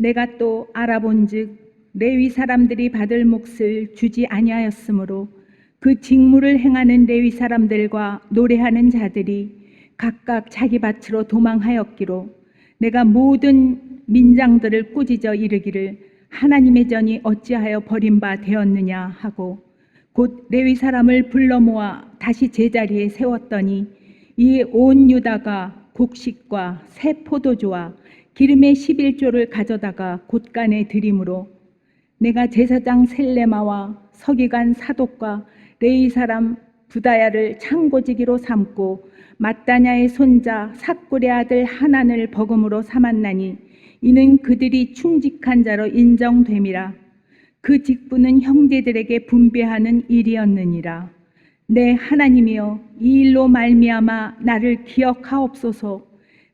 내가 또 알아본즉 레위 사람들이 받을 몫을 주지 아니하였으므로 그 직무를 행하는 레위 사람들과 노래하는 자들이 각각 자기 밭으로 도망하였기로 내가 모든 민장들을 꾸짖어 이르기를 하나님의 전이 어찌하여 버린 바 되었느냐 하고 곧 레위 사람을 불러 모아 다시 제자리에 세웠더니 이 온 유다가 곡식과 새 포도주와 기름의 11조를 가져다가 곳간에 드림으로 내가 제사장 셀레마와 서기관 사독과 레위 사람 부다야를 창고지기로 삼고 mat다냐의 손자 삭굴의 아들 하난을 버금으로 삼았나니 이는 그들이 충직한 자로 인정됨이라. 그 직분은 형제들에게 분배하는 일이었느니라. 내 하나님이여 이 일로 말미암아 나를 기억하옵소서.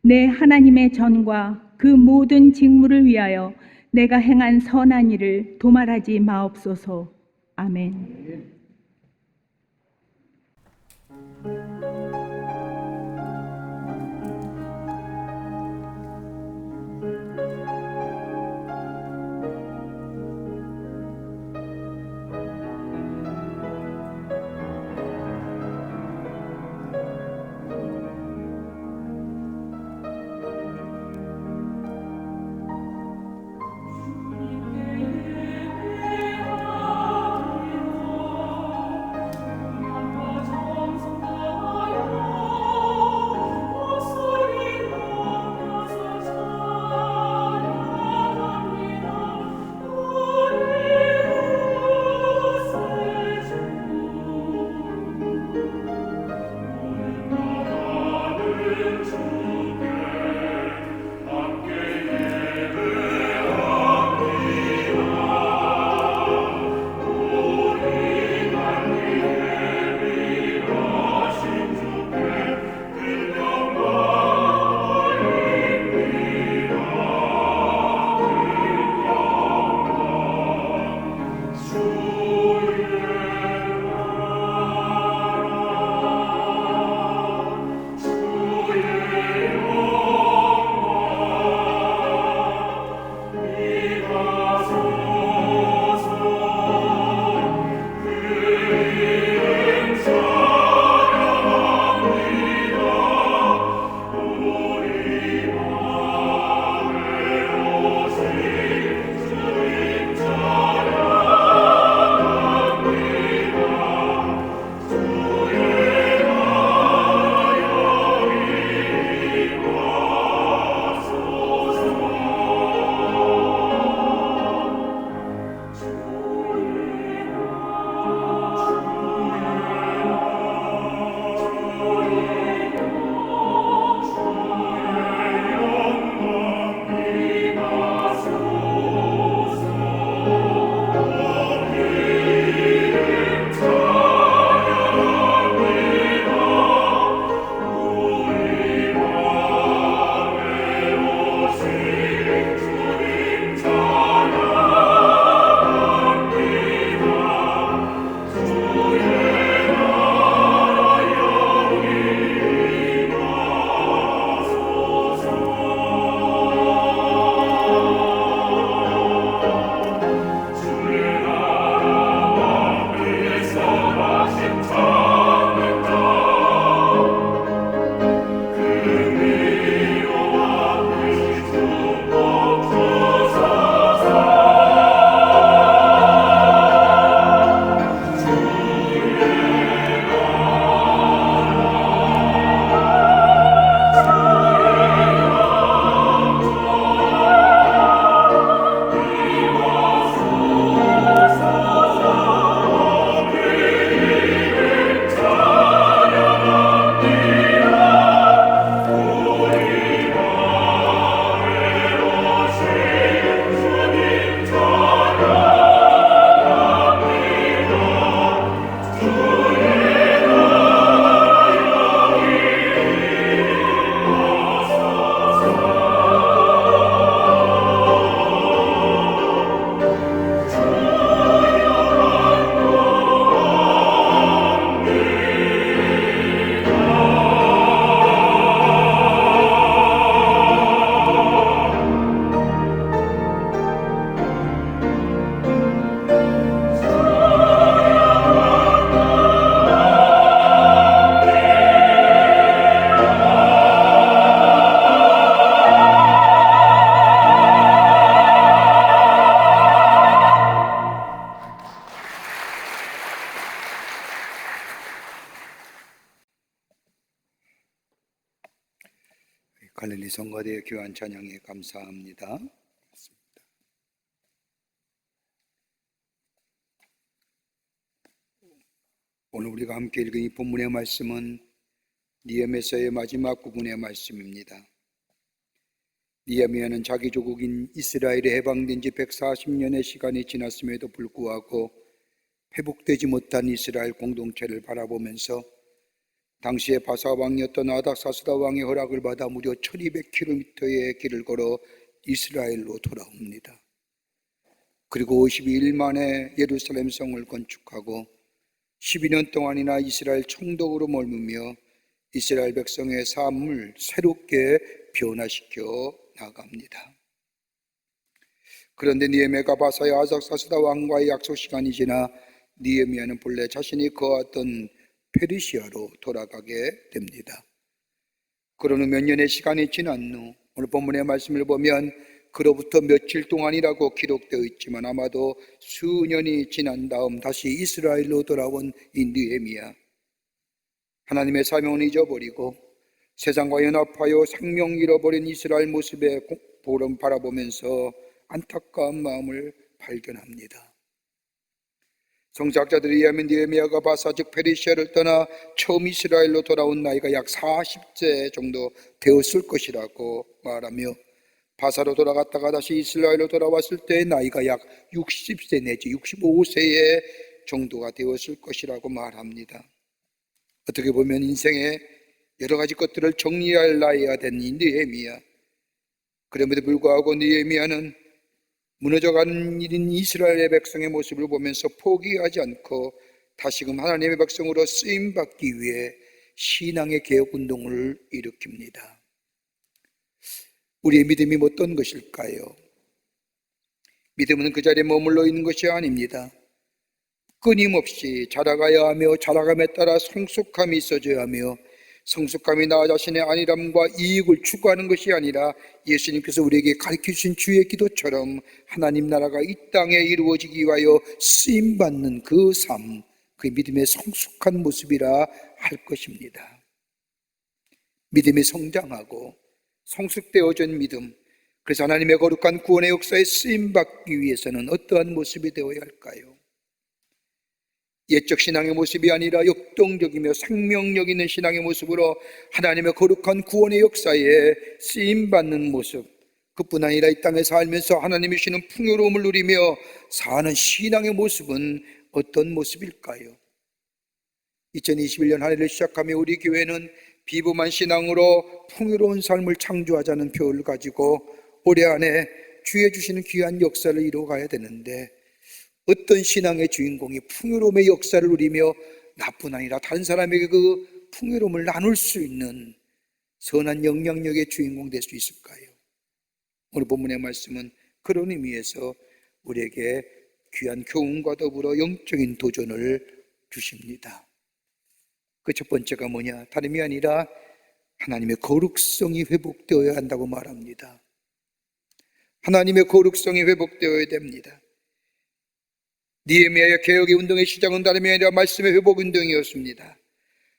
내 하나님의 전과 그 모든 직무를 위하여 내가 행한 선한 일을 도말하지 마옵소서. 아멘. 갈릴리 성가대의 귀한 찬양에 감사합니다. 오늘 우리가 함께 읽은 이 본문의 말씀은 느헤미야서의 마지막 부분의 말씀입니다. 느헤미야는 자기 조국인 이스라엘이 해방된 지 140년의 시간이 지났음에도 불구하고 회복되지 못한 이스라엘 공동체를 바라보면서 당시에 바사 왕이었던 아닥사스다 왕의 허락을 받아 무려 1200km의 길을 걸어 이스라엘로 돌아옵니다. 그리고 52일 만에 예루살렘 성을 건축하고 12년 동안이나 이스라엘 총독으로 머물며 이스라엘 백성의 삶을 새롭게 변화시켜 나갑니다. 그런데 느헤미야가 바사의 아닥사스다 왕과의 약속 시간이 지나 느헤미야는 본래 자신이 거하던 페르시아로 돌아가게 됩니다. 그러는 몇 년의 시간이 지난 후 오늘 본문의 말씀을 보면 그로부터 며칠 동안이라고 기록되어 있지만 아마도 수년이 지난 다음 다시 이스라엘로 돌아온 이 느헤미야, 하나님의 사명을 잊어버리고 세상과 연합하여 생명 잃어버린 이스라엘 모습에 바라보면서 안타까운 마음을 발견합니다. 성서학자들에 의하면 느헤미야가 바사 즉 페르시아를 떠나 처음 이스라엘로 돌아온 나이가 약 40세 정도 되었을 것이라고 말하며 바사로 돌아갔다가 다시 이스라엘로 돌아왔을 때의 나이가 약 60세 내지 65세 정도가 되었을 것이라고 말합니다. 어떻게 보면 인생의 여러 가지 것들을 정리할 나이가 된 이 느헤미야, 그럼에도 불구하고 느헤미야는 무너져가는 일인 이스라엘의 백성의 모습을 보면서 포기하지 않고 다시금 하나님의 백성으로 쓰임받기 위해 신앙의 개혁운동을 일으킵니다. 우리의 믿음이 어떤 것일까요? 믿음은 그 자리에 머물러 있는 것이 아닙니다. 끊임없이 자라가야 하며 자라감에 따라 성숙함이 있어져야 하며 성숙함이 나 자신의 안일함과 이익을 추구하는 것이 아니라 예수님께서 우리에게 가르쳐주신 주의 기도처럼 하나님 나라가 이 땅에 이루어지기 위하여 쓰임받는 그 삶, 그 믿음의 성숙한 모습이라 할 것입니다. 믿음이 성장하고 성숙되어진 믿음, 그래서 하나님의 거룩한 구원의 역사에 쓰임받기 위해서는 어떠한 모습이 되어야 할까요? 옛적 신앙의 모습이 아니라 역동적이며 생명력 있는 신앙의 모습으로 하나님의 거룩한 구원의 역사에 쓰임받는 모습, 그뿐 아니라 이 땅에 살면서 하나님이 주시는 풍요로움을 누리며 사는 신앙의 모습은 어떤 모습일까요? 2021년 한 해를 시작하며 우리 교회는 비범한 신앙으로 풍요로운 삶을 창조하자는 표를 가지고 올해 안에 주의 주시는 귀한 역사를 이루어가야 되는데, 어떤 신앙의 주인공이 풍요로움의 역사를 누리며 나뿐 아니라 다른 사람에게 그 풍요로움을 나눌 수 있는 선한 영향력의 주인공 될 수 있을까요? 오늘 본문의 말씀은 그런 의미에서 우리에게 귀한 교훈과 더불어 영적인 도전을 주십니다. 그 첫 번째가 뭐냐? 다름이 아니라 하나님의 거룩성이 회복되어야 한다고 말합니다. 하나님의 거룩성이 회복되어야 됩니다. 느헤미야의 개혁의 운동의 시작은 다름이 아니라 말씀의 회복 운동이었습니다.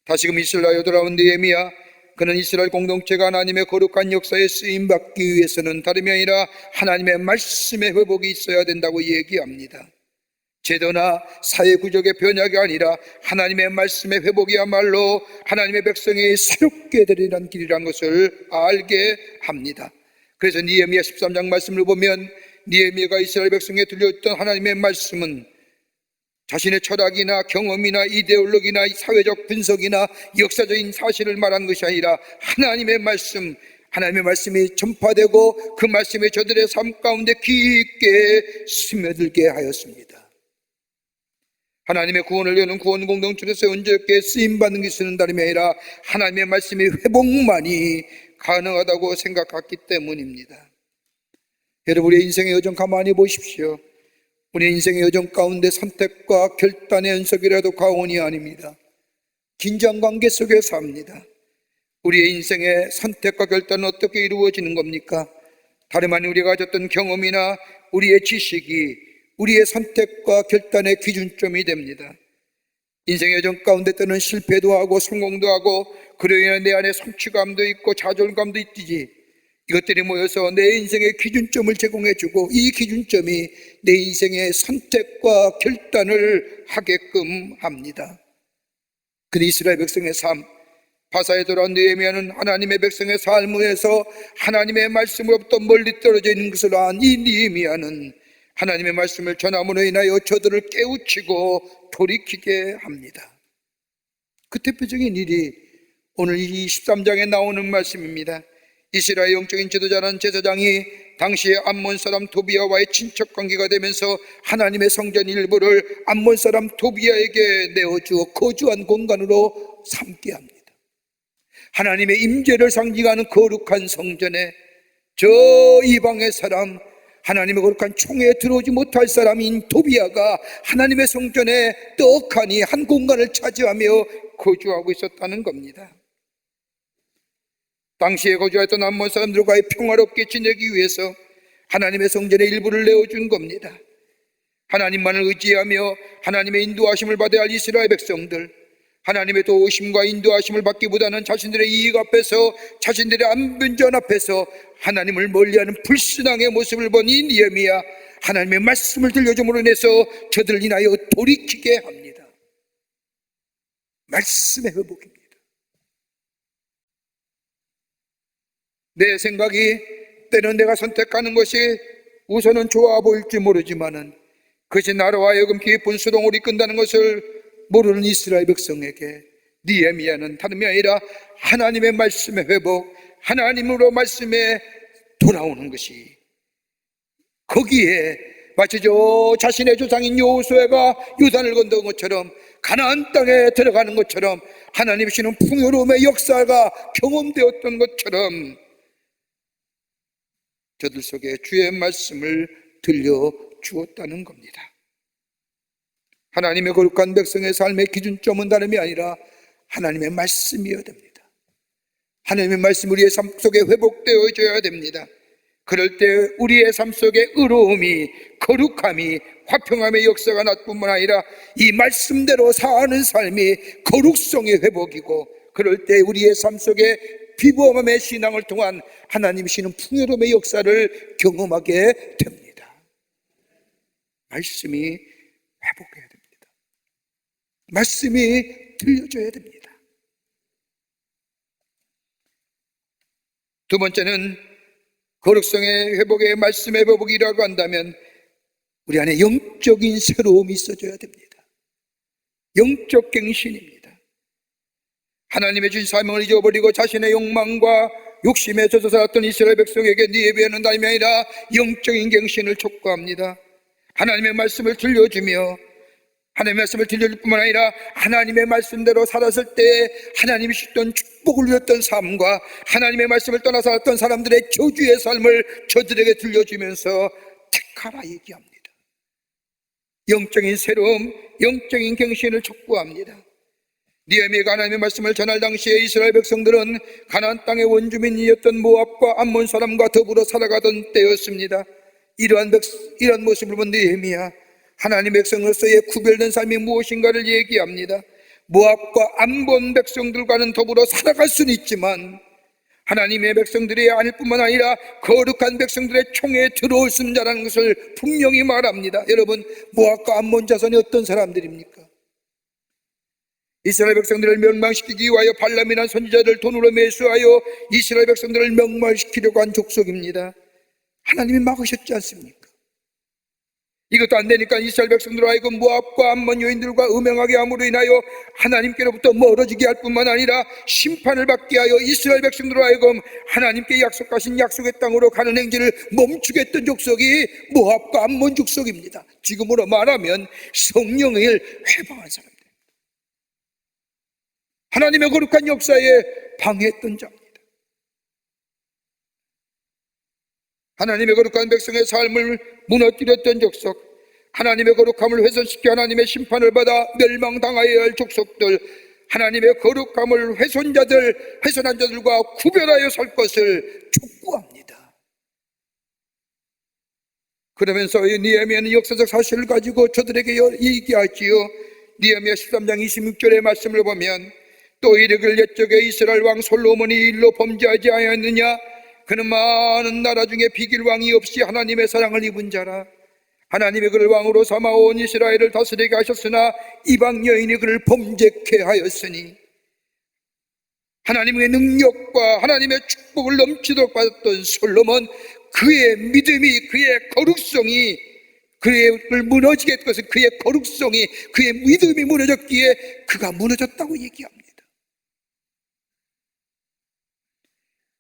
다시금 이스라엘로 돌아온 느헤미야, 그는 이스라엘 공동체가 하나님의 거룩한 역사에 쓰임받기 위해서는 다름이 아니라 하나님의 말씀의 회복이 있어야 된다고 얘기합니다. 제도나 사회 구조의 변화가 아니라 하나님의 말씀의 회복이야말로 하나님의 백성이 새롭게 되리라는 길이라는 것을 알게 합니다. 그래서 느헤미야 13장 말씀을 보면 느헤미야가 이스라엘 백성에 들려줬던 하나님의 말씀은 자신의 철학이나 경험이나 이데올로기나 사회적 분석이나 역사적인 사실을 말한 것이 아니라 하나님의 말씀, 하나님의 말씀이 전파되고 그 말씀이 저들의 삶 가운데 깊게 스며들게 하였습니다. 하나님의 구원을 여는 구원 공동체로서 온전하게 쓰임받는 것은 다름이 아니라 하나님의 말씀의 회복만이 가능하다고 생각했기 때문입니다. 여러분, 우리의 인생의 여정 가만히 보십시오. 우리의 인생의 여정 가운데 선택과 결단의 연속이라도 과언이 아닙니다. 긴장관계 속에 삽니다. 우리의 인생의 선택과 결단은 어떻게 이루어지는 겁니까? 다름 아닌 우리가 가졌던 경험이나 우리의 지식이 우리의 선택과 결단의 기준점이 됩니다. 인생의 여정 가운데 때는 실패도 하고 성공도 하고 그로 인해 내 안에 성취감도 있고 좌절감도 있지. 이것들이 모여서 내 인생의 기준점을 제공해주고 이 기준점이 내 인생의 선택과 결단을 하게끔 합니다. 그 이스라엘 백성의 삶, 바사에 돌아온 느헤미야는 하나님의 백성의 삶에서 하나님의 말씀으로부터 멀리 떨어져 있는 것을 안 이 느헤미야는 하나님의 말씀을 전함으로 인하여 저들을 깨우치고 돌이키게 합니다. 그 대표적인 일이 오늘 이 13장에 나오는 말씀입니다. 이스라엘 영적인 지도자는 제사장이 당시에 암몬 사람 도비야와의 친척 관계가 되면서 하나님의 성전 일부를 암몬 사람 도비야에게 내어주어 거주한 공간으로 삼게 합니다. 하나님의 임재를 상징하는 거룩한 성전에 저 이방의 사람, 하나님의 거룩한 총회에 들어오지 못할 사람인 도비야가 하나님의 성전에 떡하니 한 공간을 차지하며 거주하고 있었다는 겁니다. 당시에 거주했던 암몬 사람들과의 평화롭게 지내기 위해서 하나님의 성전의 일부를 내어준 겁니다. 하나님만을 의지하며 하나님의 인도하심을 받아야 할 이스라엘 백성들, 하나님의 도우심과 인도하심을 받기보다는 자신들의 이익 앞에서, 자신들의 안변전 앞에서 하나님을 멀리하는 불신앙의 모습을 본 이 느헤미야, 하나님의 말씀을 들려줌으로 인해서 저들을 인하여 돌이키게 합니다. 말씀의 회복입니다. 내 생각이 때는 내가 선택하는 것이 우선은 좋아 보일지 모르지만은 그것이 나로 하여금 깊은 수동으로 이끈다는 것을 모르는 이스라엘 백성에게 느헤미야는 다름이 아니라 하나님의 말씀의 회복, 하나님으로 말씀에 돌아오는 것이, 거기에 마치 저 자신의 조상인 여호수아가 요단을 건너온 것처럼 가나안 땅에 들어가는 것처럼 하나님 주시는 풍요로움의 역사가 경험되었던 것처럼 저들 속에 주의 말씀을 들려주었다는 겁니다. 하나님의 거룩한 백성의 삶의 기준점은 다름이 아니라 하나님의 말씀이어야 됩니다. 하나님의 말씀이 우리의 삶 속에 회복되어져야 됩니다. 그럴 때 우리의 삶 속에 의로움이, 거룩함이, 화평함의 역사가 날 뿐만 아니라 이 말씀대로 사는 삶이 거룩성의 회복이고, 그럴 때 우리의 삶 속에 비범함의 신앙을 통한 하나님이시는 풍요로움의 역사를 경험하게 됩니다. 말씀이 회복해야 됩니다. 말씀이 들려줘야 됩니다. 두 번째는 거룩성의 회복의 말씀의 회복이라고 한다면 우리 안에 영적인 새로움이 있어줘야 됩니다. 영적 갱신입니다. 하나님의 주신 사명을 잊어버리고 자신의 욕망과 욕심에 젖어 살았던 이스라엘 백성에게 느헤미야는 다름이 아니라 영적인 갱신을 촉구합니다. 하나님의 말씀을 들려주며, 하나님의 말씀을 들려줄 뿐만 아니라 하나님의 말씀대로 살았을 때 하나님이 주셨던 축복을 누렸던 삶과 하나님의 말씀을 떠나 살았던 사람들의 저주의 삶을 저들에게 들려주면서 택하라 얘기합니다. 영적인 새로움, 영적인 갱신을 촉구합니다. 느헤미야가 하나님의 말씀을 전할 당시에 이스라엘 백성들은 가나안 땅의 원주민이었던 모압과 암몬 사람과 더불어 살아가던 때였습니다. 이러한 모습을 본 느헤미야, 하나님의 백성으로서의 구별된 삶이 무엇인가를 얘기합니다. 모압과 암몬 백성들과는 더불어 살아갈 수는 있지만 하나님의 백성들이 아닐 뿐만 아니라 거룩한 백성들의 총에 들어올 수 있는 자라는 것을 분명히 말합니다. 여러분, 모압과 암몬 자손이 어떤 사람들입니까? 이스라엘 백성들을 멸망시키기 위하여 발람이라는 선지자를 돈으로 매수하여 이스라엘 백성들을 멸망시키려고 한 족속입니다. 하나님이 막으셨지 않습니까? 이것도 안 되니까 이스라엘 백성들로 하여금 모압과 암몬 여인들과 음행하게 함으로 인하여 하나님께로부터 멀어지게 할 뿐만 아니라 심판을 받게 하여 이스라엘 백성들로 하여금 하나님께 약속하신 약속의 땅으로 가는 행진을 멈추게 했던 족속이 모압과 암몬 족속입니다. 지금으로 말하면 성령을 회방한 사람들, 하나님의 거룩한 역사에 방해했던 자입니다. 하나님의 거룩한 백성의 삶을 무너뜨렸던 족속, 하나님의 거룩함을 훼손시켜 하나님의 심판을 받아 멸망당하여야 할 족속들, 하나님의 거룩함을 훼손한 자들과 구별하여 살 것을 촉구합니다. 그러면서 느헤미야는 역사적 사실을 가지고 저들에게 얘기하지요. 느헤미야 13장 26절의 말씀을 보면 또 이르길 옛적에 이스라엘 왕 솔로몬이 일로 범죄하지 아니하였느냐? 그는 많은 나라 중에 비길 왕이 없이 하나님의 사랑을 입은 자라. 하나님이 그를 왕으로 삼아 온 이스라엘을 다스리게 하셨으나 이방 여인이 그를 범죄케 하였으니, 하나님의 능력과 하나님의 축복을 넘치도록 받았던 솔로몬, 그의 믿음이, 그의 거룩성이, 그를 무너지게 했던 것은 그의 거룩성이, 그의 믿음이 무너졌기에 그가 무너졌다고 얘기합니다.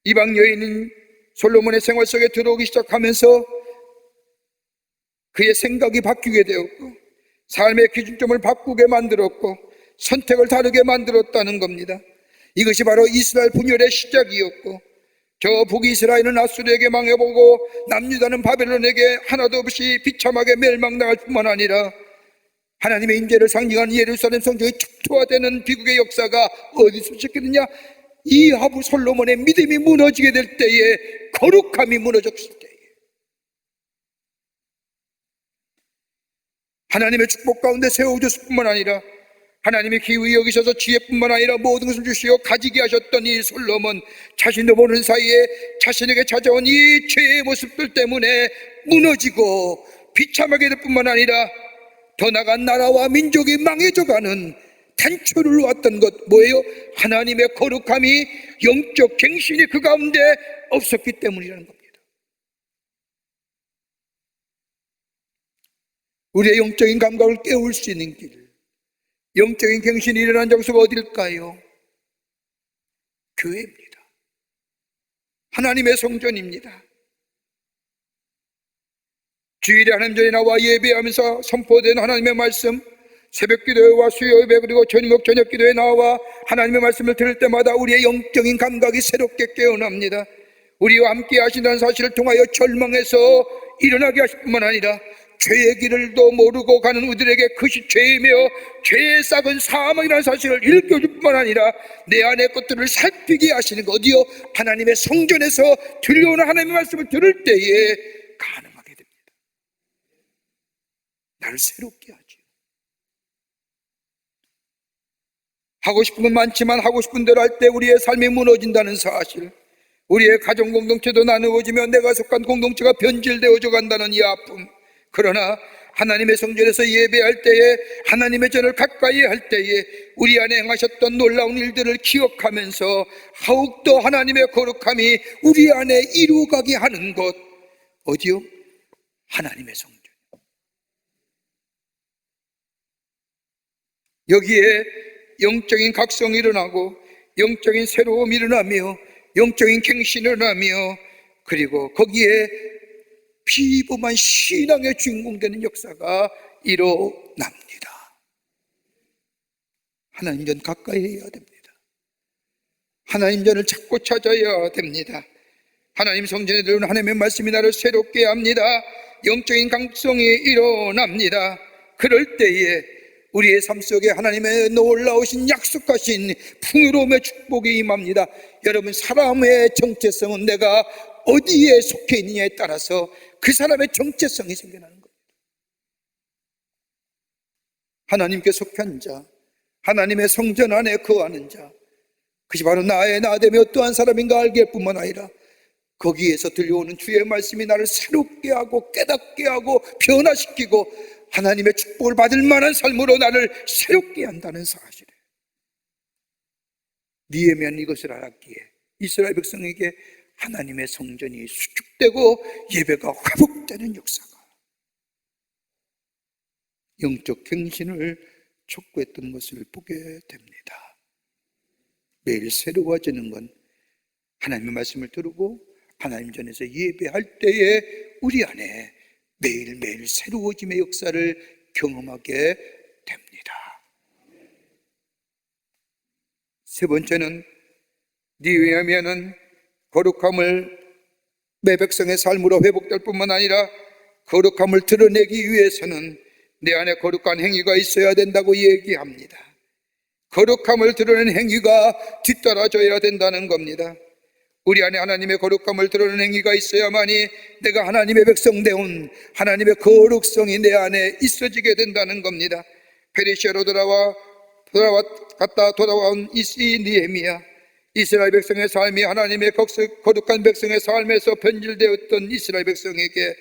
이방 여인은 솔로몬의 생활 속에 들어오기 시작하면서 그의 생각이 바뀌게 되었고 삶의 기준점을 바꾸게 만들었고 선택을 다르게 만들었다는 겁니다. 이것이 바로 이스라엘 분열의 시작이었고, 저 북이스라엘은 아수르에게 망해보고 남유다는 바벨론에게 하나도 없이 비참하게 멸망당할 뿐만 아니라 하나님의 임재를 상징하는 예루살렘 성전이 축토화되는 비극의 역사가 어디서 시작했느냐? 이하부 솔로몬의 믿음이 무너지게 될 때에, 거룩함이 무너졌을 때에, 하나님의 축복 가운데 세워주실 뿐만 아니라 하나님의 기후에 여기셔서 지혜뿐만 아니라 모든 것을 주시어 가지게 하셨던 이 솔로몬, 자신도 모르는 사이에 자신에게 찾아온 이 죄의 모습들 때문에 무너지고 비참하게 될 뿐만 아니라 더 나아간 나라와 민족이 망해져가는 단초를 놓았던 것, 뭐예요? 하나님의 거룩함이, 영적 갱신이 그 가운데 없었기 때문이라는 겁니다. 우리의 영적인 감각을 깨울 수 있는 길, 영적인 갱신이 일어난 장소가 어딜까요? 교회입니다. 하나님의 성전입니다. 주일에 하나님 전에 나와 예배하면서 선포된 하나님의 말씀, 새벽 기도회와 수요 예배, 그리고 저녁 기도에 나와 하나님의 말씀을 들을 때마다 우리의 영적인 감각이 새롭게 깨어납니다. 우리와 함께 하신다는 사실을 통하여 절망해서 일어나게 하실 뿐만 아니라 죄의 길을도 모르고 가는 우리들에게 그것이 죄이며 죄의 싹은 사망이라는 사실을 일깨워줄 뿐만 아니라 내 안의 것들을 살피게 하시는 것, 어디요? 하나님의 성전에서 들려오는 하나님의 말씀을 들을 때에 가능하게 됩니다. 나를 새롭게 하죠. 하고 싶은 건 많지만 하고 싶은 대로 할 때 우리의 삶이 무너진다는 사실, 우리의 가정 공동체도 나누어지며 내가 속한 공동체가 변질되어져 간다는 이 아픔, 그러나 하나님의 성전에서 예배할 때에, 하나님의 전을 가까이 할 때에 우리 안에 행하셨던 놀라운 일들을 기억하면서 더욱더 하나님의 거룩함이 우리 안에 이루어가게 하는 것, 어디요? 하나님의 성전. 여기에 영적인 각성이 일어나고 영적인 새로움이 일어나며 영적인 갱신이 일어나며, 그리고 거기에 비범한 신앙의 주인공 되는 역사가 일어납니다. 하나님 전 가까이 해야 됩니다. 하나님 전을 찾고 찾아야 됩니다. 하나님 성전에 들어오는 하나님의 말씀이 나를 새롭게 합니다. 영적인 강성이 일어납니다. 그럴 때에 우리의 삶 속에 하나님의 놀라우신 약속하신 풍요로움의 축복이 임합니다. 여러분, 사람의 정체성은 내가 어디에 속해 있느냐에 따라서 그 사람의 정체성이 생겨나는 겁니다. 하나님께 속한 자, 하나님의 성전 안에 거하는 자, 그것이 바로 나의 나됨이 어떠한 사람인가 알게 할 뿐만 아니라 거기에서 들려오는 주의 말씀이 나를 새롭게 하고 깨닫게 하고 변화시키고 하나님의 축복을 받을 만한 삶으로 나를 새롭게 한다는 사실이에요. 느헤미야는 이것을 알았기에 이스라엘 백성에게 하나님의 성전이 수축되고 예배가 회복되는 역사가, 영적 갱신을 촉구했던 것을 보게 됩니다. 매일 새로워지는 건 하나님의 말씀을 들고 하나님 전에서 예배할 때에 우리 안에 매일매일 새로워짐의 역사를 경험하게 됩니다. 세 번째는, 느헤미야는 거룩함을 내 백성의 삶으로 회복될 뿐만 아니라 거룩함을 드러내기 위해서는 내 안에 거룩한 행위가 있어야 된다고 얘기합니다. 거룩함을 드러내는 행위가 뒤따라져야 된다는 겁니다. 우리 안에 하나님의 거룩함을 드러내는 행위가 있어야만이 내가 하나님의 백성되온 하나님의 거룩성이 내 안에 있어지게 된다는 겁니다. 페르시아로 돌아와 갔다 돌아온 이 느헤미야, 이스라엘 백성의 삶이 하나님의 거룩한 백성의 삶에서 변질되었던 이스라엘 백성에게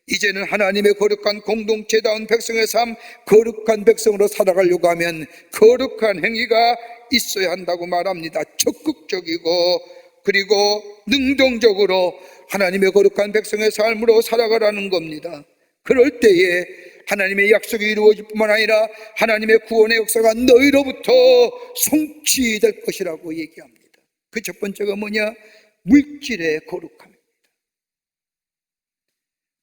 이제는 하나님의 거룩한 공동체다운 백성의 삶, 거룩한 백성으로 살아가려고 하면 거룩한 행위가 있어야 한다고 말합니다. 적극적이고 그리고 능동적으로 하나님의 거룩한 백성의 삶으로 살아가라는 겁니다. 그럴 때에 하나님의 약속이 이루어질 뿐만 아니라 하나님의 구원의 역사가 너희로부터 성취될 것이라고 얘기합니다. 그 첫 번째가 뭐냐? 물질의 거룩함입니다.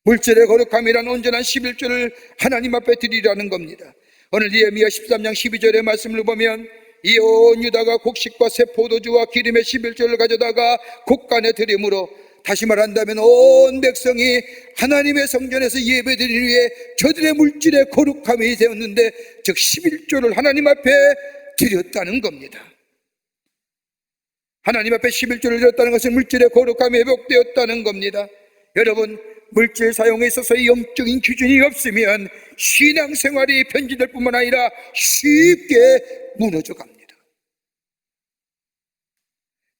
물질의 거룩함이란 온전한 11조를 하나님 앞에 드리라는 겁니다. 오늘 느헤미야 13장 12절의 말씀을 보면 이 온 유다가 곡식과 새 포도주와 기름의 11조를 가져다가 곡간에 드림으로, 다시 말한다면 온 백성이 하나님의 성전에서 예배드리기 위해 저들의 물질의 거룩함이 되었는데, 즉 11조를 하나님 앞에 드렸다는 겁니다. 하나님 앞에 11조를 드렸다는 것은 물질의 거룩함이 회복되었다는 겁니다. 여러분, 물질 사용에 있어서 영적인 기준이 없으면 신앙생활이 변질될 뿐만 아니라 쉽게 무너져 갑니다.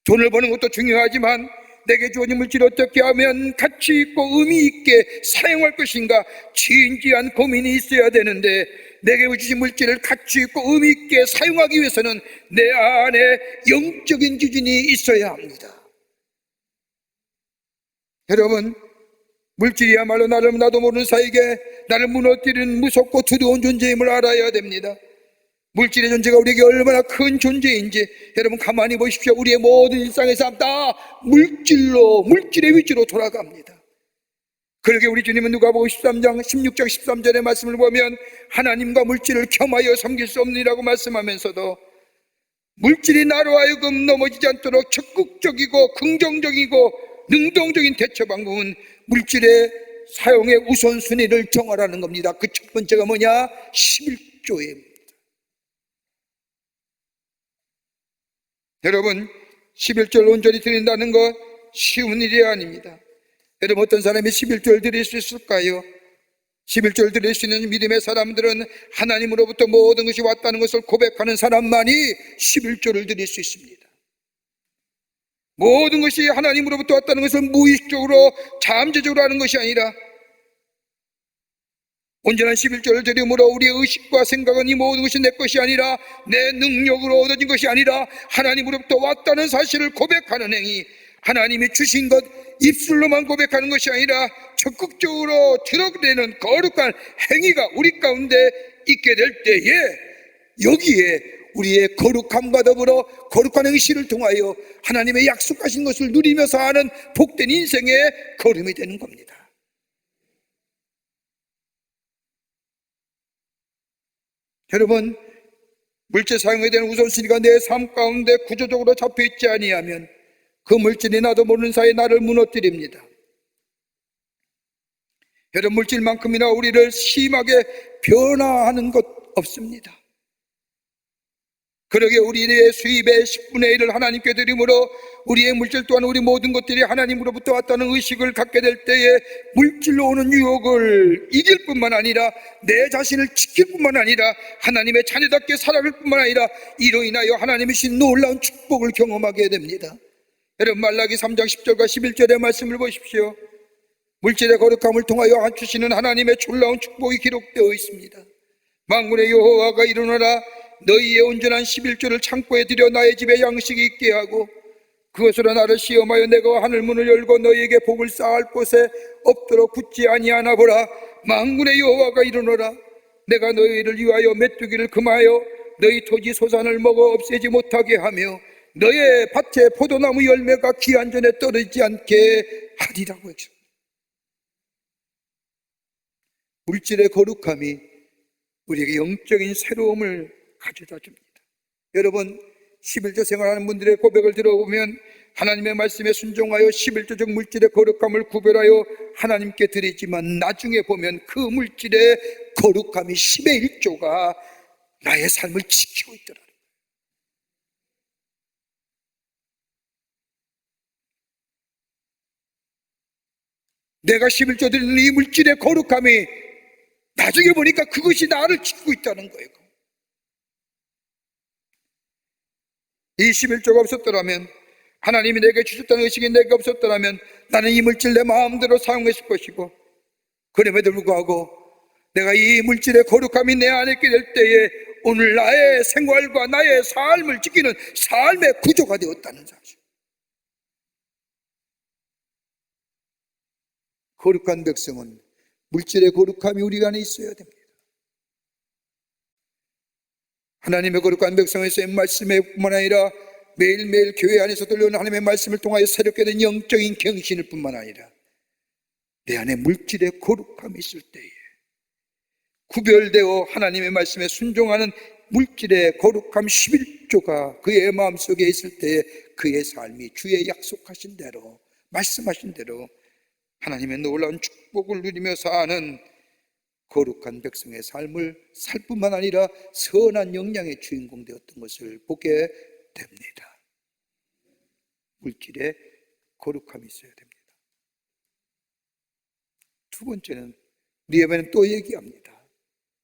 돈을 버는 것도 중요하지만 내게 주어진 물질을 어떻게 하면 가치 있고 의미 있게 사용할 것인가, 진지한 고민이 있어야 되는데, 내게 주신 물질을 가치 있고 의미 있게 사용하기 위해서는 내 안에 영적인 기준이 있어야 합니다. 여러분, 물질이야말로 나도 모르는 사이에 나를 무너뜨리는 무섭고 두려운 존재임을 알아야 됩니다. 물질의 존재가 우리에게 얼마나 큰 존재인지 여러분 가만히 보십시오. 우리의 모든 일상의 삶 다 물질의 위주로 돌아갑니다. 그러게 우리 주님은 누가복음 16장 13절의 말씀을 보면 하나님과 물질을 겸하여 섬길 수 없느니라고 말씀하면서도 물질이 나로 하여금 넘어지지 않도록 적극적이고 긍정적이고 능동적인 대처 방법은 물질의 사용의 우선순위를 정하라는 겁니다. 그 첫 번째가 뭐냐? 11조입니다. 여러분, 11조를 온전히 드린다는 것 쉬운 일이 아닙니다. 여러분, 어떤 사람이 11조를 드릴 수 있을까요? 11조를 드릴 수 있는 믿음의 사람들은 하나님으로부터 모든 것이 왔다는 것을 고백하는 사람만이 11조를 드릴 수 있습니다. 모든 것이 하나님으로부터 왔다는 것은 무의식적으로 잠재적으로 하는 것이 아니라 온전한 11조를 드림으로 우리의 의식과 생각은 이 모든 것이 내 것이 아니라 내 능력으로 얻어진 것이 아니라 하나님으로부터 왔다는 사실을 고백하는 행위, 하나님이 주신 것 입술로만 고백하는 것이 아니라 적극적으로 드러내는 거룩한 행위가 우리 가운데 있게 될 때에 여기에 우리의 거룩함과 더불어 거룩한 행실을 통하여 하나님의 약속하신 것을 누리며 사는 복된 인생의 걸음이 되는 겁니다. 여러분, 물질 사용에 대한 우선순위가 내 삶 가운데 구조적으로 잡혀있지 아니하면 그 물질이 나도 모르는 사이에 나를 무너뜨립니다. 여러분, 물질만큼이나 우리를 심하게 변화하는 것 없습니다. 그러게 우리의 수입의 10분의 1을 하나님께 드림으로 우리의 물질 또한 우리 모든 것들이 하나님으로부터 왔다는 의식을 갖게 될 때에 물질로 오는 유혹을 이길 뿐만 아니라 내 자신을 지킬 뿐만 아니라 하나님의 자녀답게 살아갈 뿐만 아니라 이로 인하여 하나님의 신 놀라운 축복을 경험하게 됩니다. 여러분, 말라기 3장 10절과 11절의 말씀을 보십시오. 물질의 거룩함을 통하여 주시는 하나님의 놀라운 축복이 기록되어 있습니다. 만군의 여호와가 이르노라, 너희의 온전한 11조를 창고에 들여 나의 집에 양식이 있게 하고 그것으로 나를 시험하여 내가 하늘 문을 열고 너희에게 복을 쌓을 곳에 없도록 굳지 아니하나 보라. 만군의 여호와가 이르노라, 내가 너희를 위하여 메뚜기를 금하여 너희 토지 소산을 먹어 없애지 못하게 하며 너의 밭에 포도나무 열매가 기한 전에 떨어지지 않게 하리라고 했습니다. 물질의 거룩함이 우리에게 영적인 새로움을 가져다 줍니다. 여러분, 11조 생활하는 분들의 고백을 들어보면 하나님의 말씀에 순종하여 11조적 물질의 거룩함을 구별하여 하나님께 드리지만 나중에 보면 그 물질의 거룩함이 10의 1조가 나의 삶을 지키고 있더라. 내가 11조 드리는 이 물질의 거룩함이 나중에 보니까 그것이 나를 지키고 있다는 거예요. 이 11조가 없었더라면, 하나님이 내게 주셨다는 의식이 내게 없었더라면 나는 이 물질 내 마음대로 사용했을 것이고, 그럼에도 불구하고 내가 이 물질의 거룩함이 내 안에 있게 될 때에 오늘 나의 생활과 나의 삶을 지키는 삶의 구조가 되었다는 사실. 거룩한 백성은 물질의 거룩함이 우리 안에 있어야 됩니다. 하나님의 거룩한 백성의 쓰임 말씀에 뿐만 아니라 매일매일 교회 안에서 들려오는 하나님의 말씀을 통하여 새롭게 된 영적인 경신일 뿐만 아니라 내 안에 물질의 거룩함이 있을 때에 구별되어 하나님의 말씀에 순종하는 물질의 거룩함 11조가 그의 마음속에 있을 때에 그의 삶이 주의 약속하신 대로, 말씀하신 대로 하나님의 놀라운 축복을 누리며 사는 거룩한 백성의 삶을 살 뿐만 아니라 선한 영향의 주인공 되었던 것을 보게 됩니다. 물질의 거룩함이 있어야 됩니다. 두 번째는 느헤미야는 또 얘기합니다.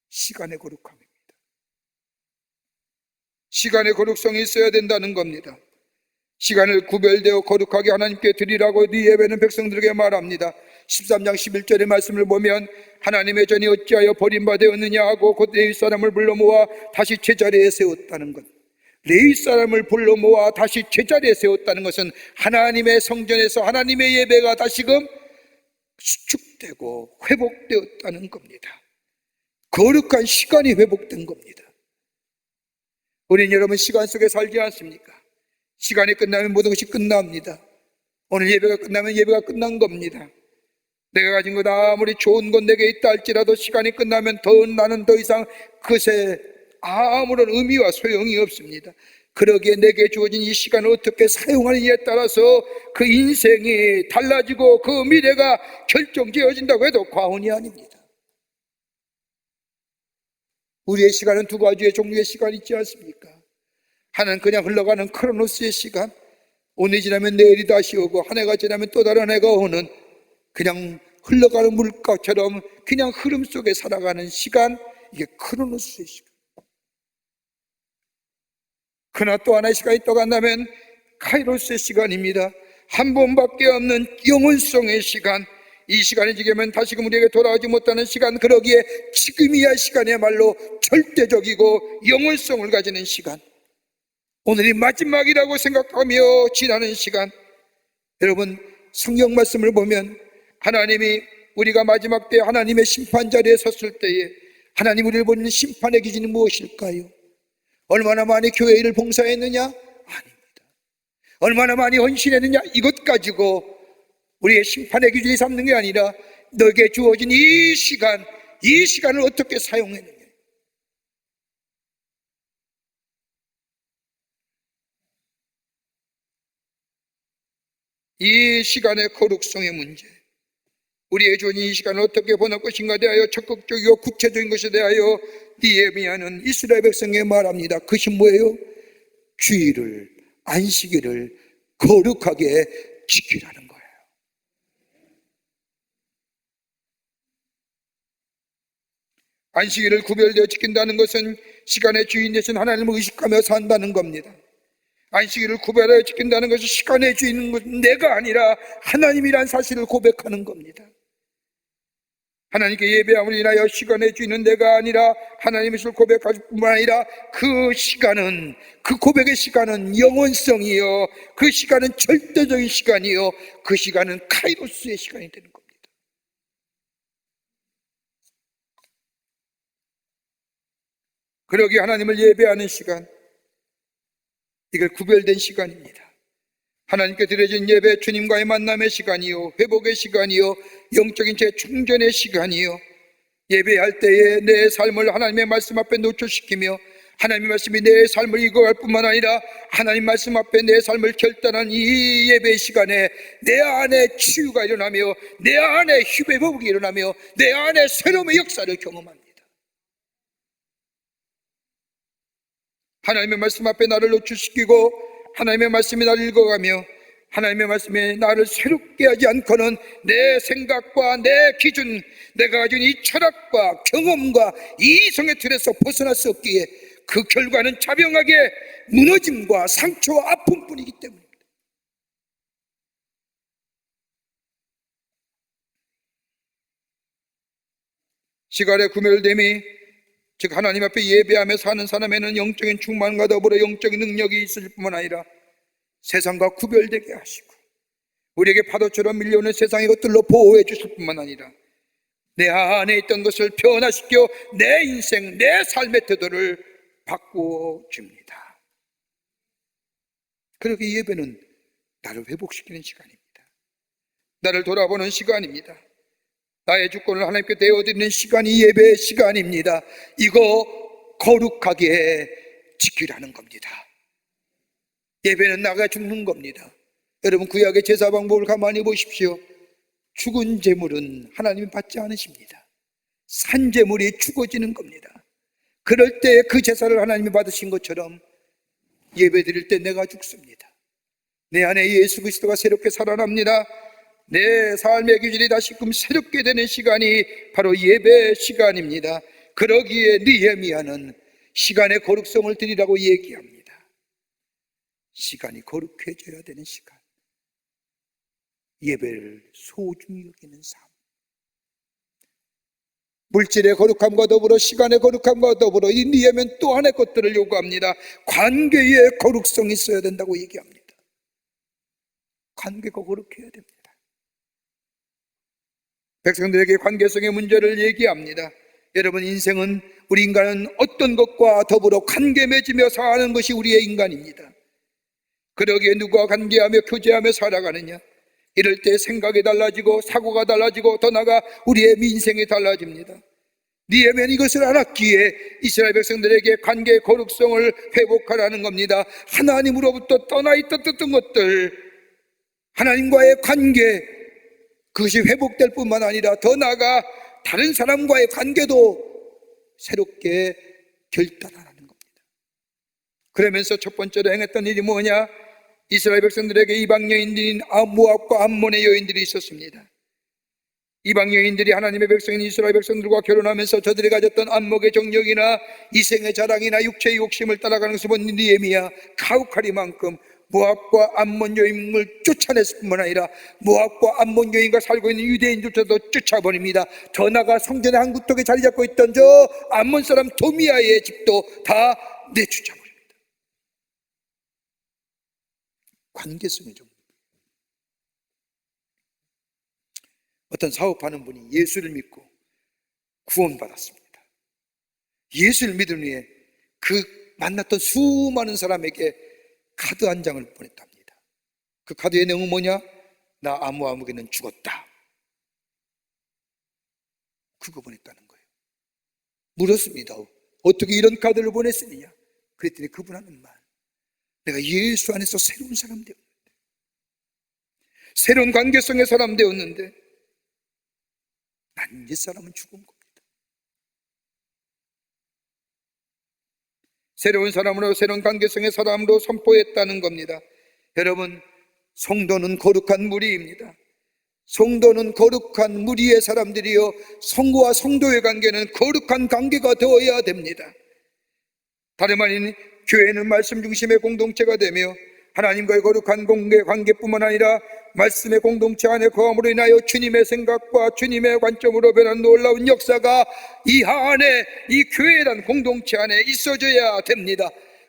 시간의 거룩함입니다. 시간의 거룩성이 있어야 된다는 겁니다. 시간을 구별되어 거룩하게 하나님께 드리라고 느헤미야는 백성들에게 말합니다. 13장 11절의 말씀을 보면 하나님의 전이 어찌하여 버림받았느냐 하고 곧 레위 사람을 불러 모아 다시 제자리에 세웠다는 것. 레위 사람을 불러 모아 다시 제자리에 세웠다는 것은 하나님의 성전에서 하나님의 예배가 다시금 수축되고 회복되었다는 겁니다. 거룩한 시간이 회복된 겁니다. 우린 여러분 시간 속에 살지 않습니까? 시간이 끝나면 모든 것이 끝납니다. 오늘 예배가 끝나면 예배가 끝난 겁니다. 내가 가진 것 아무리 좋은 것 내게 있다 할지라도 시간이 끝나면 나는 더 이상 그것에 아무런 의미와 소용이 없습니다. 그러기에 내게 주어진 이 시간을 어떻게 사용하느냐에 따라서 그 인생이 달라지고 그 미래가 결정지어진다고 해도 과언이 아닙니다. 우리의 시간은 두 가지의 종류의 시간이 있지 않습니까? 하나는 그냥 흘러가는 크로노스의 시간, 오늘 지나면 내일이 다시 오고 한 해가 지나면 또 다른 해가 오는 그냥 흘러가는 물가처럼 그냥 흐름 속에 살아가는 시간, 이게 크로노스의 시간. 그러나 또 하나의 시간이 또 간다면 카이로스의 시간입니다. 한 번밖에 없는 영원성의 시간, 이 시간이 지나면 다시금 우리에게 돌아오지 못하는 시간, 그러기에 지금이야 시간이야말로 절대적이고 영원성을 가지는 시간, 오늘이 마지막이라고 생각하며 지나는 시간. 여러분, 성경 말씀을 보면 하나님이 우리가 마지막 때 하나님의 심판 자리에 섰을 때에 하나님 우리를 보는 심판의 기준이 무엇일까요? 얼마나 많이 교회 일을 봉사했느냐? 아닙니다. 얼마나 많이 헌신했느냐? 이것 가지고 우리의 심판의 기준이 삼는 게 아니라 너에게 주어진 이 시간을 어떻게 사용했느냐. 이 시간의 거룩성의 문제, 우리의 주어진 이 시간을 어떻게 보낼 것인가에 대하여 적극적이고 구체적인 것에 대하여 느헤미야는 이스라엘 백성에게 말합니다. 그것이 뭐예요? 주일을, 안식일을 거룩하게 지키라는 거예요. 안식일을 구별되어 지킨다는 것은 시간의 주인 되신 하나님을 의식하며 산다는 겁니다. 안식일을 구별하여 지킨다는 것은 시간의 주인은 것은 내가 아니라 하나님이란 사실을 고백하는 겁니다. 하나님께 예배함을 인하여 시간의 주인은 내가 아니라 하나님이실 고백할 뿐만 아니라 그 시간은, 그 고백의 시간은 영원성이요, 그 시간은 절대적인 시간이요, 그 시간은 카이로스의 시간이 되는 겁니다. 그러기에 하나님을 예배하는 시간, 이걸 구별된 시간입니다. 하나님께 드려진 예배, 주님과의 만남의 시간이요, 회복의 시간이요, 영적인 재충전의 시간이요, 예배할 때에 내 삶을 하나님의 말씀 앞에 노출시키며 하나님의 말씀이 내 삶을 이끌어갈 뿐만 아니라 하나님 말씀 앞에 내 삶을 결단한 이 예배 시간에 내 안에 치유가 일어나며 내 안에 회복이 일어나며 내 안에 새로움의 역사를 경험합니다. 하나님의 말씀 앞에 나를 노출시키고 하나님의 말씀이 나를 읽어가며 하나님의 말씀이 나를 새롭게 하지 않고는 내 생각과 내 기준, 내가 가진 이 철학과 경험과 이 이성의 틀에서 벗어날 수 없기에 그 결과는 자병하게 무너짐과 상처와 아픔뿐이기 때문입니다. 시간의 구별됨이, 즉 하나님 앞에 예배하며 사는 사람에는 영적인 충만과 더불어 영적인 능력이 있을 뿐만 아니라 세상과 구별되게 하시고 우리에게 파도처럼 밀려오는 세상의 것들로 보호해 주실 뿐만 아니라 내 안에 있던 것을 변화시켜 내 인생, 내 삶의 태도를 바꾸어 줍니다. 그렇게 예배는 나를 회복시키는 시간입니다. 나를 돌아보는 시간입니다. 나의 주권을 하나님께 내어드리는 시간이 예배의 시간입니다. 이거 거룩하게 지키라는 겁니다. 예배는 나가 죽는 겁니다. 여러분, 구약의 제사 방법을 가만히 보십시오. 죽은 제물은 하나님이 받지 않으십니다. 산 제물이 죽어지는 겁니다. 그럴 때 그 제사를 하나님이 받으신 것처럼 예배 드릴 때 내가 죽습니다. 내 안에 예수 그리스도가 새롭게 살아납니다. 내 삶의 기준이 다시금 새롭게 되는 시간이 바로 예배 시간입니다. 그러기에 느헤미야는 시간의 거룩성을 드리라고 얘기합니다. 시간이 거룩해져야 되는 시간, 예배를 소중히 여기는 삶, 물질의 거룩함과 더불어 시간의 거룩함과 더불어 이 느헤미야는 또 하나의 것들을 요구합니다. 관계의 거룩성이 있어야 된다고 얘기합니다. 관계가 거룩해야 됩니다. 백성들에게 관계성의 문제를 얘기합니다. 여러분, 인생은, 우리 인간은 어떤 것과 더불어 관계 맺으며 사는 것이 우리의 인간입니다. 그러기에 누구와 관계하며 교제하며 살아가느냐, 이럴 때 생각이 달라지고 사고가 달라지고 더 나아가 우리의 인생이 달라집니다. 느헤미야는 이것을 알았기에 이스라엘 백성들에게 관계의 거룩성을 회복하라는 겁니다. 하나님으로부터 떠나 있던 것들, 하나님과의 관계, 그것이 회복될 뿐만 아니라 더 나아가 다른 사람과의 관계도 새롭게 결단하라는 겁니다. 그러면서 첫 번째로 행했던 일이 뭐냐? 이스라엘 백성들에게 이방 여인들인 모압과 암몬의 여인들이 있었습니다. 이방 여인들이 하나님의 백성인 이스라엘 백성들과 결혼하면서 저들이 가졌던 안목의 정력이나 이생의 자랑이나 육체의 욕심을 따라가는 것을 본 느헤미야 가혹하리만큼 모압과 암몬 여인을 쫓아냈을 뿐만 아니라 모압과 암몬 여인과 살고 있는 유대인들조차도 쫓아버립니다. 더 나아가 성전의 한 구석에 자리 잡고 있던 저 암몬 사람 도미야의 집도 다 내쫓아버립니다. 관계성의 종. 어떤 사업하는 분이 예수를 믿고 구원받았습니다. 예수를 믿은 후에 그 만났던 수많은 사람에게 카드 한 장을 보냈답니다. 그 카드의 내용은 뭐냐? 나 아무에게는 죽었다. 그거 보냈다는 거예요. 물었습니다. 어떻게 이런 카드를 보냈느냐? 그랬더니 그분 하는 말, 내가 예수 안에서 새로운 사람 되었는데, 새로운 관계성의 사람 되었는데 난 옛사람은 죽은 겁니다. 새로운 사람으로, 새로운 관계성의 사람으로 선포했다는 겁니다. 여러분, 성도는 거룩한 무리입니다. 성도는 거룩한 무리의 사람들이요, 성도와 성도의 관계는 거룩한 관계가 되어야 됩니다. 다름 아닌 교회는 말씀 중심의 공동체가 되며 하나님과의 거룩한 관계뿐만 아니라 말씀의 공동체 안에 거함으로 인하여 주님의 생각과 주님의 관점으로 변한 놀라운 역사가 이 안에, 이 교회란 공동체 안에 있어져야 됩니다.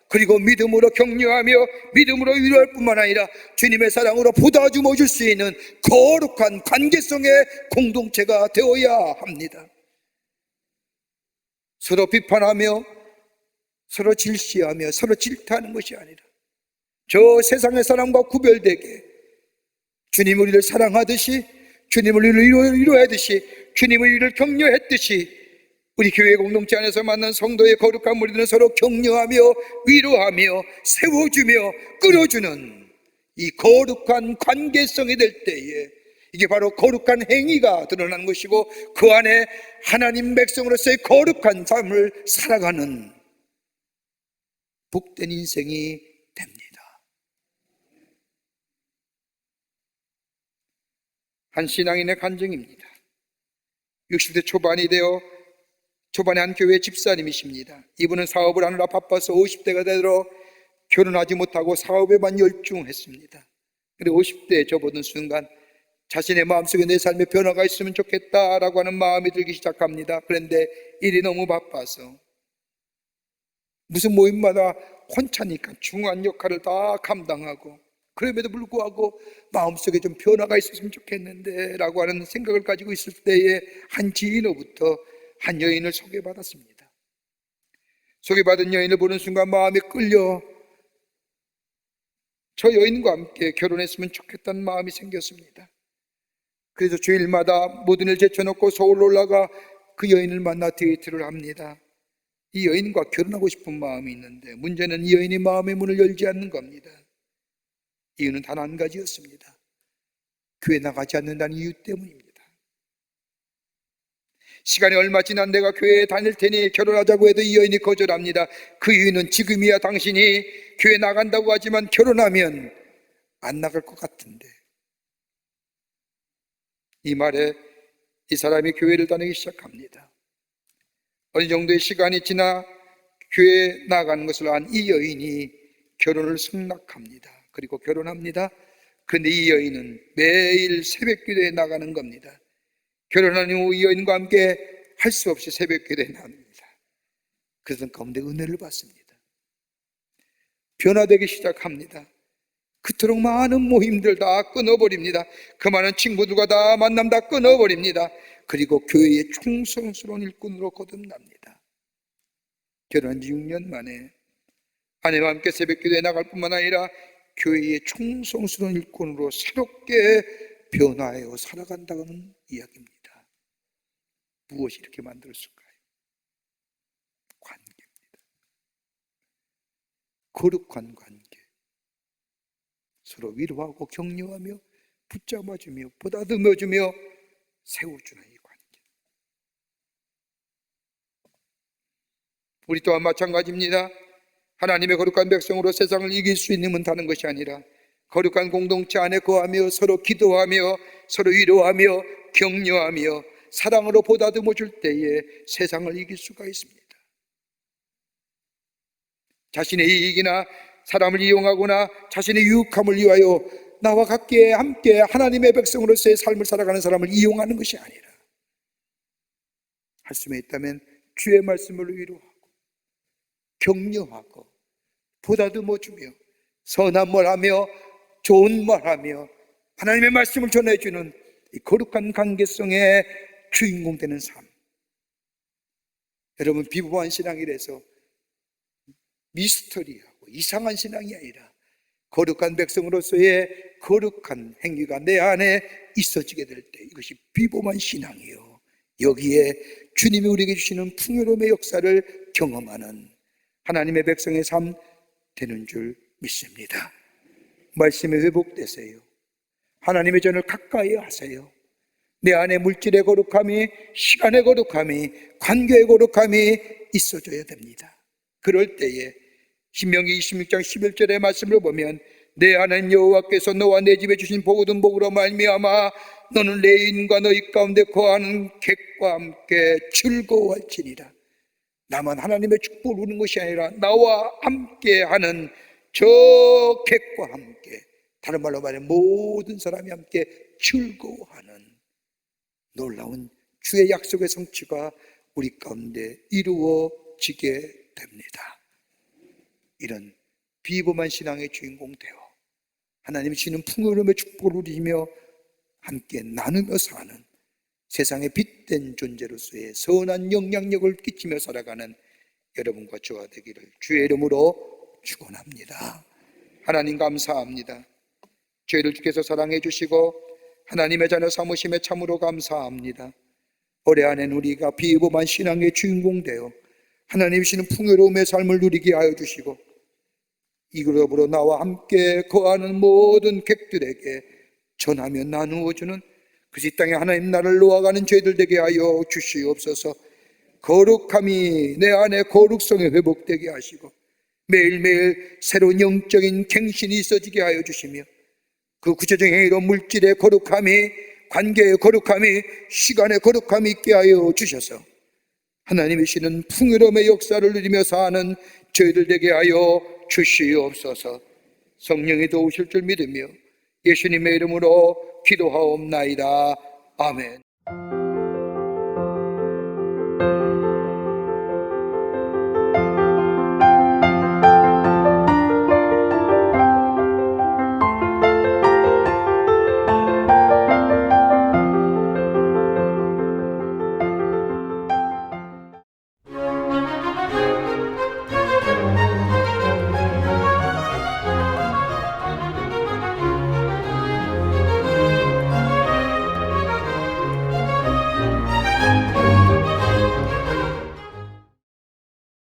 그리고 믿음으로 격려하며 믿음으로 위로할 뿐만 아니라 주님의 사랑으로 보다주어 줄 수 있는 거룩한 관계성의 공동체가 되어야 합니다. 서로 비판하며 서로 질시하며 서로 질타하는 것이 아니라 저 세상의 사람과 구별되게 주님 우리를 사랑하듯이, 주님을 우리를 위로하듯이, 주님을 우리를 격려했듯이 우리 교회 공동체 안에서 만난 성도의 거룩한 무리들은 서로 격려하며 위로하며 세워주며 끌어주는 이 거룩한 관계성이 될 때에 이게 바로 거룩한 행위가 드러나는 것이고 그 안에 하나님 백성으로서의 거룩한 삶을 살아가는 복된 인생이 됩니다. 한 신앙인의 간증입니다. 60대 초반이 되어 초반에 한 교회 집사님이십니다. 이분은 사업을 하느라 바빠서 50대가 되도록 결혼하지 못하고 사업에만 열중했습니다. 그런데 50대에 접어든 순간 자신의 마음속에 내 삶에 변화가 있으면 좋겠다라고 하는 마음이 들기 시작합니다. 그런데 일이 너무 바빠서 무슨 모임마다 혼자니까 중요한 역할을 다 감당하고, 그럼에도 불구하고 마음속에 좀 변화가 있었으면 좋겠는데 라고 하는 생각을 가지고 있을 때에 한 지인으로부터 한 여인을 소개받았습니다. 소개받은 여인을 보는 순간 마음에 끌려 저 여인과 함께 결혼했으면 좋겠다는 마음이 생겼습니다. 그래서 주일마다 모든 일 제쳐놓고 서울로 올라가 그 여인을 만나 데이트를 합니다. 이 여인과 결혼하고 싶은 마음이 있는데 문제는 이 여인이 마음의 문을 열지 않는 겁니다. 이유는 단 한 가지였습니다. 교회 나가지 않는다는 이유 때문입니다. 시간이 얼마 지난 내가 교회에 다닐 테니 결혼하자고 해도 이 여인이 거절합니다. 그 이유는 지금이야 당신이 교회 나간다고 하지만 결혼하면 안 나갈 것 같은데. 이 말에 이 사람이 교회를 다니기 시작합니다. 어느 정도의 시간이 지나 교회에 나가는 것을 안 이 여인이 결혼을 승낙합니다. 그리고 결혼합니다. 그런데 이 여인은 매일 새벽 기도에 나가는 겁니다. 결혼한 후 이 여인과 함께 할 수 없이 새벽 기도에 나갑니다. 그래서 가운데 은혜를 받습니다. 변화되기 시작합니다. 그토록 많은 모임들 다 끊어버립니다. 그 많은 친구들과 다 만남 다 끊어버립니다. 그리고 교회의 충성스러운 일꾼으로 거듭납니다. 결혼한 지 6년 만에 아내와 함께 새벽 기도에 나갈 뿐만 아니라 교회의 충성스러운 일꾼으로 새롭게 변화하여 살아간다는 이야기입니다. 무엇이 이렇게 만들었을까요? 관계입니다. 거룩한 관계. 서로 위로하고 격려하며 붙잡아주며 보다듬어주며 세워주는 이 관계. 우리 또한 마찬가지입니다. 하나님의 거룩한 백성으로 세상을 이길 수 있는 다른 것이 아니라 거룩한 공동체 안에 거하며 서로 기도하며 서로 위로하며 격려하며 사랑으로 보다듬어 줄 때에 세상을 이길 수가 있습니다. 자신의 이익이나 사람을 이용하거나 자신의 유익함을 위하여 나와 함께 하나님의 백성으로서의 삶을 살아가는 사람을 이용하는 것이 아니라 할 수만 있다면 주의 말씀을 위로하고 격려하고 보다듬어주며 선한 말하며 좋은 말하며 하나님의 말씀을 전해주는 이 거룩한 관계성의 주인공 되는 삶. 여러분, 비범한 신앙이라서 미스터리하고 이상한 신앙이 아니라 거룩한 백성으로서의 거룩한 행위가 내 안에 있어지게 될 때 이것이 비범한 신앙이요, 여기에 주님이 우리에게 주시는 풍요로움의 역사를 경험하는 하나님의 백성의 삶 되는 줄 믿습니다. 말씀에 회복되세요. 하나님의 전을 가까이 하세요. 내 안에 물질의 거룩함이, 시간의 거룩함이, 관계의 거룩함이 있어줘야 됩니다. 그럴 때에 신명기 26장 11절의 말씀을 보면 내 하나님 여호와께서 너와 내 집에 주신 복은 복으로 말미암아 너는 레인과 너희 가운데 거하는 객과 함께 즐거워할지니라. 나만 하나님의 축복을 누리는 것이 아니라 나와 함께하는 저 객과 함께, 다른 말로 말해 모든 사람이 함께 즐거워하는 놀라운 주의 약속의 성취가 우리 가운데 이루어지게 됩니다. 이런 비범한 신앙의 주인공 되어 하나님이 주시는 풍요로움의 축복을 누리며 함께 나누며 사는 세상의 빛된 존재로서의 선한 영향력을 끼치며 살아가는 여러분과 저와 되기를 주의 이름으로 축원합니다. 하나님 감사합니다. 저희를 주께서 사랑해 주시고 하나님의 자녀 삼으심에 참으로 감사합니다. 올해 안엔 우리가 비범한 신앙의 주인공 되어 하나님 주시는 풍요로움의 삶을 누리게 하여 주시고 이그룹으로 나와 함께 거하는 모든 객들에게 전하며 나누어주는 그 땅에 하나님 나라를 놓아가는 저희들 되게 하여 주시옵소서. 거룩함이 내 안에 거룩성이 회복되게 하시고 매일매일 새로운 영적인 갱신이 있어지게 하여 주시며 그 구체적인 행위로 물질의 거룩함이, 관계의 거룩함이, 시간의 거룩함이 있게 하여 주셔서 하나님이 시는 풍요로움의 역사를 누리며 사는 저희들 되게 하여 주시옵소서. 성령이 도우실 줄 믿으며 예수님의 이름으로 기도하옵나이다. 아멘.